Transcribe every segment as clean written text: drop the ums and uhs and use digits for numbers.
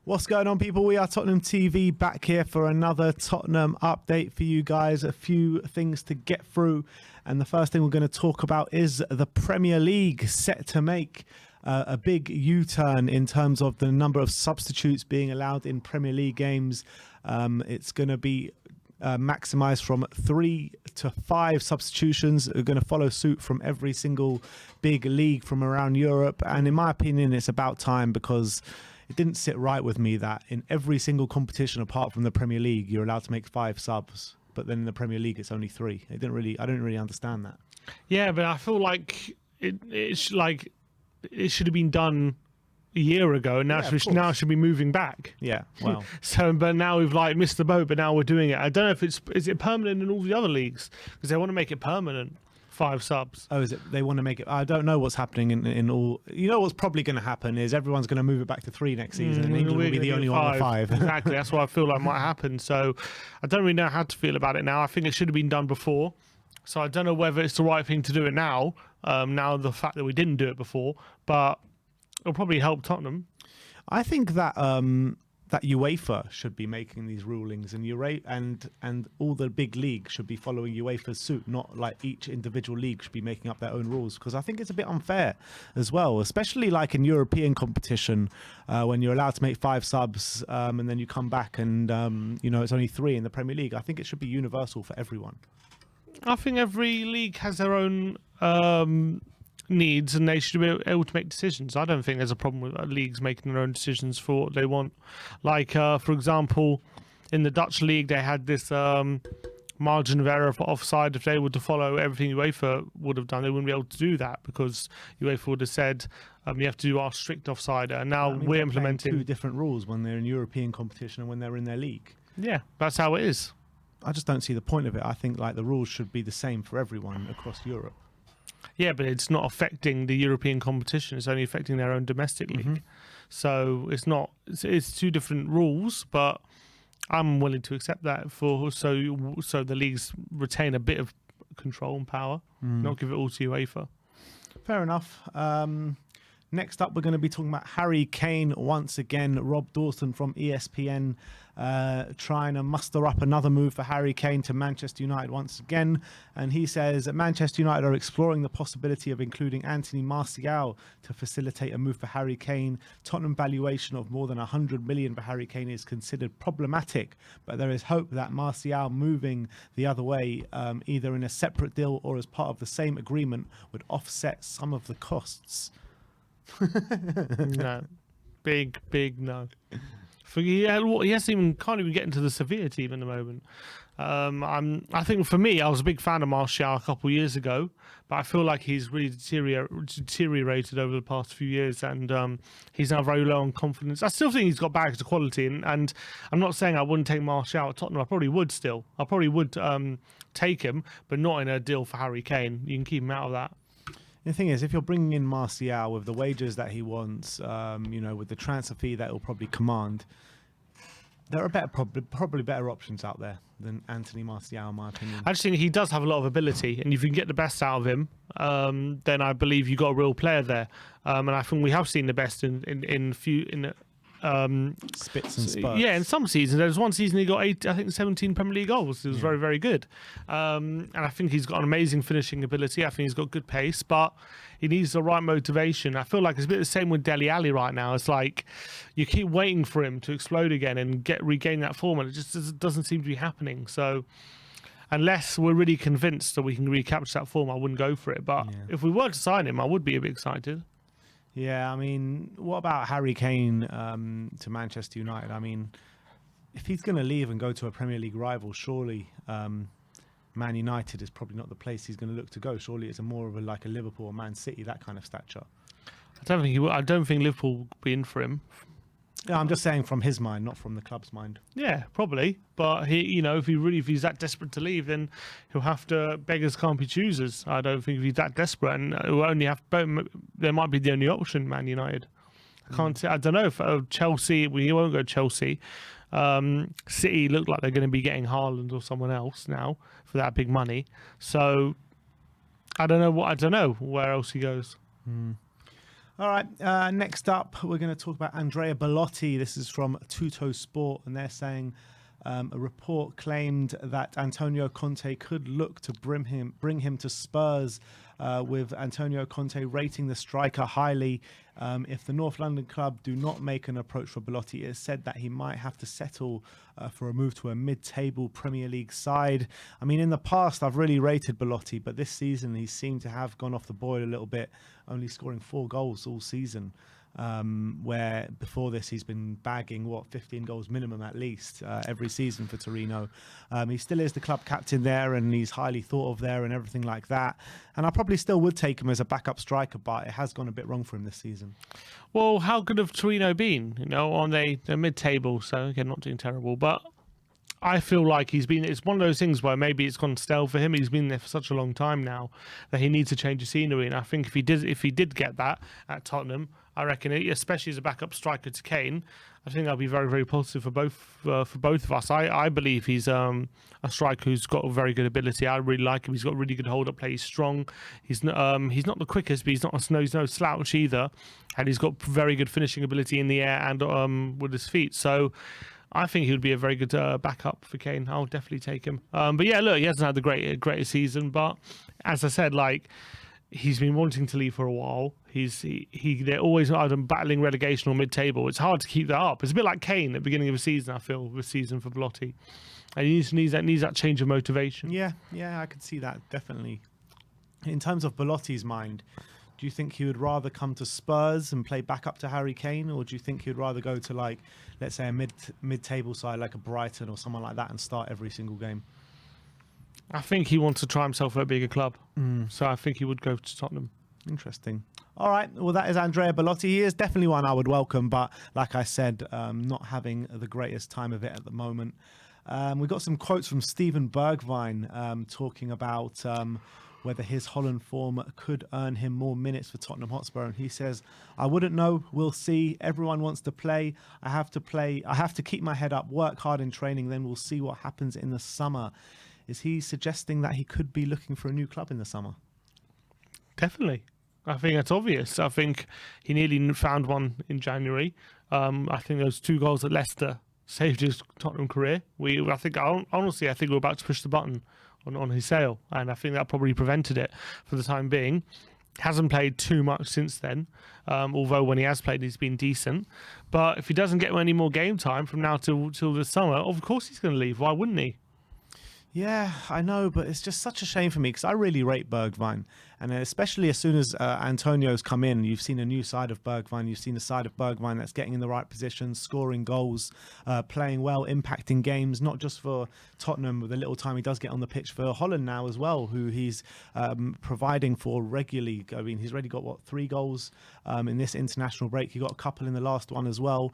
What's going on, people? We are Tottenham TV, back here for another Tottenham update for you guys. A few things to get through, and the first thing we're going to talk about is the Premier League, set to make a big U-turn in terms of the number of substitutes being allowed in Premier League games. It's going to be maximised from 3 to 5 substitutions. Are going to follow suit from every single big league from around Europe, and in my opinion, it's about time, because it didn't sit right with me that in every single competition apart from the Premier League, you're allowed to make 5 subs, but then in the Premier League it's only 3. I didn't really understand that. Yeah, but I feel like it should have been done a year ago, and now it should be moving back. Yeah, well. But now we've missed the boat, but now we're doing it. I don't know if is it permanent in all the other leagues, because they want to make it permanent. 5 subs. Oh, is it? They want to make it. I don't know what's happening in all. You know what's probably going to happen is everyone's going to move it back to 3 next season, and England will be the only one with 5. Exactly. That's what I feel like might happen. So I don't really know how to feel about it now. I think it should have been done before. So I don't know whether it's the right thing to do it now. Now the fact that we didn't do it before, but it'll probably help Tottenham. I think that that UEFA should be making these rulings, and all the big leagues should be following UEFA's suit, not like each individual league should be making up their own rules, because I think it's a bit unfair as well, especially like in European competition, when you're allowed to make 5 subs, and then you come back and it's only 3 in the Premier League. I think it should be universal for everyone. I think every league has their own needs, and they should be able to make decisions. I don't think there's a problem with leagues making their own decisions for what they want. Like, for example, in the Dutch league, they had this margin of error for offside. If they were to follow everything UEFA would have done, they wouldn't be able to do that, because UEFA would have said you have to do our strict offside. And now we're implementing 2 different rules when they're in European competition and when they're in their league. Yeah, that's how it is. I just don't see the point of it. I think like the rules should be the same for everyone across Europe. Yeah, but it's not affecting the European competition. It's only affecting their own domestic league. So it's not. It's 2 different rules, but I'm willing to accept that so the leagues retain a bit of control and power, not give it all to UEFA. Fair enough. Next up, we're going to be talking about Harry Kane once again. Rob Dawson from ESPN trying to muster up another move for Harry Kane to Manchester United once again. And he says that Manchester United are exploring the possibility of including Anthony Martial to facilitate a move for Harry Kane. Tottenham valuation of more than 100 million for Harry Kane is considered problematic, but there is hope that Martial moving the other way, either in a separate deal or as part of the same agreement, would offset some of the costs. No, big no. He can't even get into the Sevilla team at the moment. I think for me, I was a big fan of Martial a couple of years ago, but I feel like he's really deteriorated over the past few years, and he's now very low on confidence. I still think he's got bags of quality, and I'm not saying I wouldn't take Martial at Tottenham. I probably would still. I probably would take him, but not in a deal for Harry Kane. You can keep him out of that. The thing is, if you're bringing in Martial with the wages that he wants, with the transfer fee that he'll probably command, there are probably better options out there than Anthony Martial, in my opinion. I just think he does have a lot of ability, and if you can get the best out of him, then I believe you got a real player there. And I think we have seen the best in spits and spurts. Yeah, in some seasons. There was one season he got 17 Premier League goals. It was very, very good. And I think he's got an amazing finishing ability. I think he's got good pace, but he needs the right motivation. I feel like it's a bit the same with Dele Alli right now. It's like you keep waiting for him to explode again and regain that form, and it just doesn't seem to be happening. So unless we're really convinced that we can recapture that form, I wouldn't go for it. But if we were to sign him, I would be a bit excited. Yeah, I mean, what about Harry Kane to Manchester United? I mean, if he's going to leave and go to a Premier League rival, surely Man United is probably not the place he's going to look to go. Surely it's more of a Liverpool or Man City, that kind of stature. I don't think he will. I don't think Liverpool will be in for him. Yeah, I'm just saying from his mind, not from the club's mind. Yeah, probably. But if he's that desperate to leave, then he'll have to. Beggars can't be choosers. I don't think if he's that desperate, and he'll only have. There might be the only option, Man United. I can't say. I don't know if Chelsea. He won't go Chelsea. City look like they're going to be getting Haaland or someone else now for that big money. So I don't know where else he goes. All right, next up, we're going to talk about Andrea Belotti. This is from Tutto Sport, and they're saying a report claimed that Antonio Conte could look to bring him to Spurs, with Antonio Conte rating the striker highly. If the North London club do not make an approach for Belotti, it is said that he might have to settle for a move to a mid-table Premier League side. I mean, in the past, I've really rated Belotti, but this season he seemed to have gone off the boil a little bit, only scoring 4 goals all season. Where before this he's been bagging 15 goals minimum at least every season for Torino. He still is the club captain there, and he's highly thought of there and everything like that. And I probably still would take him as a backup striker, but it has gone a bit wrong for him this season. Well, how good have Torino been? You know, on the mid-table, so again, not doing terrible, but I feel like it's one of those things where maybe it's gone stale for him. He's been there for such a long time now that he needs to change the scenery. And I think if he did get that at Tottenham, I reckon, especially as a backup striker to Kane, I think that'll be very, very positive for both of us. I believe he's a striker who's got a very good ability. I really like him. He's got really good hold-up play. He's strong. He's not the quickest, but he's no slouch either. And he's got very good finishing ability in the air and with his feet. So I think he would be a very good backup for Kane. I'll definitely take him. But yeah, look, he hasn't had the greatest season. But as I said, like, he's been wanting to leave for a while. They're always either battling relegation or mid-table. It's hard to keep that up. It's a bit like Kane at the beginning of a season, I feel, this season for Belotti. And he needs that change of motivation. Yeah, I could see that, definitely. In terms of Belotti's mind, do you think he would rather come to Spurs and play back up to Harry Kane, or do you think he would rather go to, like, let's say a mid-table side like a Brighton or someone like that and start every single game? I think he wants to try himself at a bigger club. So I think he would go to Tottenham. Interesting. All right. Well, that is Andrea Belotti. He is definitely one I would welcome, but like I said, not having the greatest time of it at the moment. We've got some quotes from Steven Bergwijn talking about whether his Holland form could earn him more minutes for Tottenham Hotspur. And he says, "I wouldn't know. We'll see. Everyone wants to play. I have to play. I have to keep my head up, work hard in training. Then we'll see what happens in the summer." Is he suggesting that he could be looking for a new club in the summer? Definitely. I think that's obvious. I think he nearly found one in January. I think those 2 goals at Leicester saved his Tottenham career. Honestly, I think we're about to push the button on his sale, and I think that probably prevented it for the time being. Hasn't played too much since then, although when he has played, he's been decent. But if he doesn't get any more game time from now till the summer, of course he's going to leave. Why wouldn't he? Yeah, I know, but it's just such a shame for me because I really rate Bergwijn. And especially as soon as Antonio's come in, you've seen a new side of Bergwijn. You've seen a side of Bergwijn that's getting in the right positions, scoring goals, playing well, impacting games, not just for Tottenham with the little time he does get on the pitch, for Holland now as well, who he's providing for regularly. I mean, he's already got, 3 goals in this international break. He got a couple in the last one as well.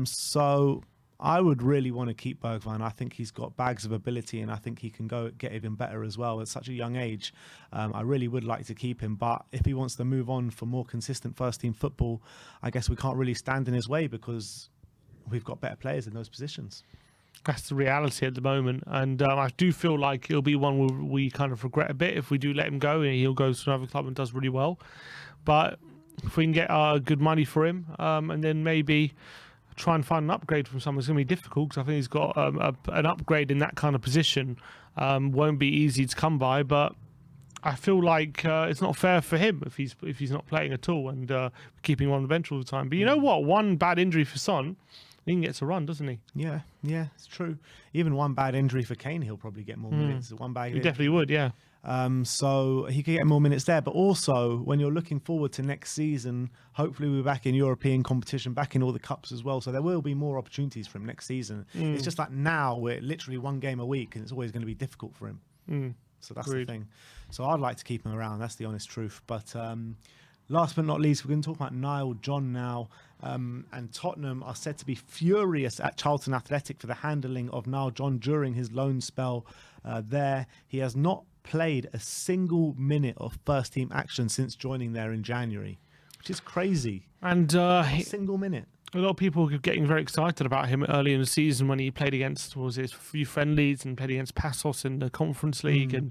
So I would really want to keep Bergwijn. I think he's got bags of ability, and I think he can go get even better as well at such a young age. I really would like to keep him, but if he wants to move on for more consistent first-team football, I guess we can't really stand in his way because we've got better players in those positions. That's the reality at the moment, and I do feel like it'll be one where we kind of regret a bit if we do let him go, and he'll go to another club and does really well. But if we can get good money for him, and then maybe try and find an upgrade from someone, it's going to be difficult because I think he's got an upgrade in that kind of position. Won't be easy to come by, but I feel like it's not fair for him if he's not playing at all and keeping him on the bench all the time. But you know what? One bad injury for Son, he can get to run, doesn't he? Yeah, it's true. Even one bad injury for Kane, he'll probably get more minutes. One bad, he definitely would, yeah. So he could get more minutes there. But also, when you're looking forward to next season, hopefully we're back in European competition, back in all the cups as well. So there will be more opportunities for him next season. It's just like now we're literally 1 game a week, and it's always going to be difficult for him. So that's the thing. So I'd like to keep him around. That's the honest truth. But last but not least, we're going to talk about Niall John now. And Tottenham are said to be furious at Charlton Athletic for the handling of Niall John during his loan spell there. He has not played a single minute of first team action since joining there in January, which is crazy. And a single minute. A lot of people were getting very excited about him early in the season when he played against, what was it, a few friendlies and played against Passos in the Conference League, and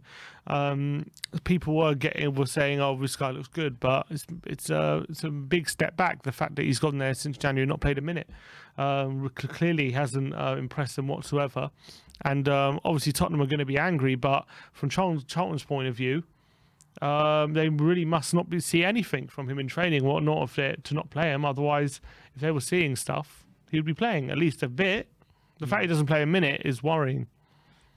people were saying, "Oh, this guy looks good," but it's a big step back. The fact that he's gone there since January, not played a minute, clearly hasn't impressed them whatsoever. And obviously Tottenham are going to be angry, but from Charlton's point of view, they really must not see anything from him in training, whatnot, if they're to not play him. Otherwise, if they were seeing stuff, he would be playing at least a bit. The fact he doesn't play a minute is worrying.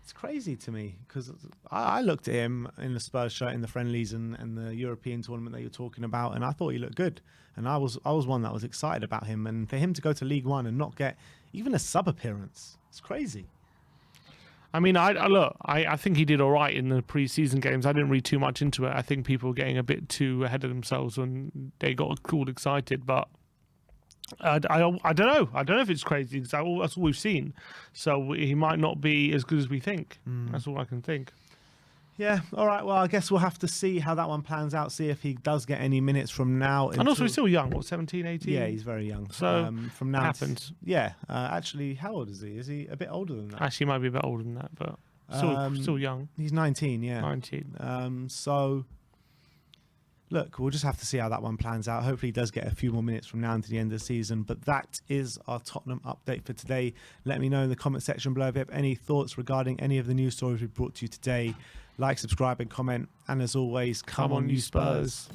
It's crazy to me because I looked at him in the Spurs shirt in the friendlies and the European tournament that you're talking about, and I thought he looked good. And I was one that was excited about him. And for him to go to League One and not get even a sub appearance, it's crazy. I mean, I think he did all right in the pre-season games. I didn't read too much into it. I think people were getting a bit too ahead of themselves when they got called excited. But I don't know. I don't know if it's crazy because that's all we've seen. So he might not be as good as we think. That's all I can think. Yeah, all right. Well, I guess we'll have to see how that one plans out, see if he does get any minutes from now. And also, he's still young. What, 17, 18? Yeah, he's very young. So from now happens. Yeah. Actually, how old is he? Is he a bit older than that? Actually, he might be a bit older than that, but still young. He's 19, yeah. 19. So, look, we'll just have to see how that one plans out. Hopefully he does get a few more minutes from now until the end of the season. But that is our Tottenham update for today. Let me know in the comment section below if you have any thoughts regarding any of the news stories we brought to you today. Like, subscribe and comment. And as always, come on, you Spurs.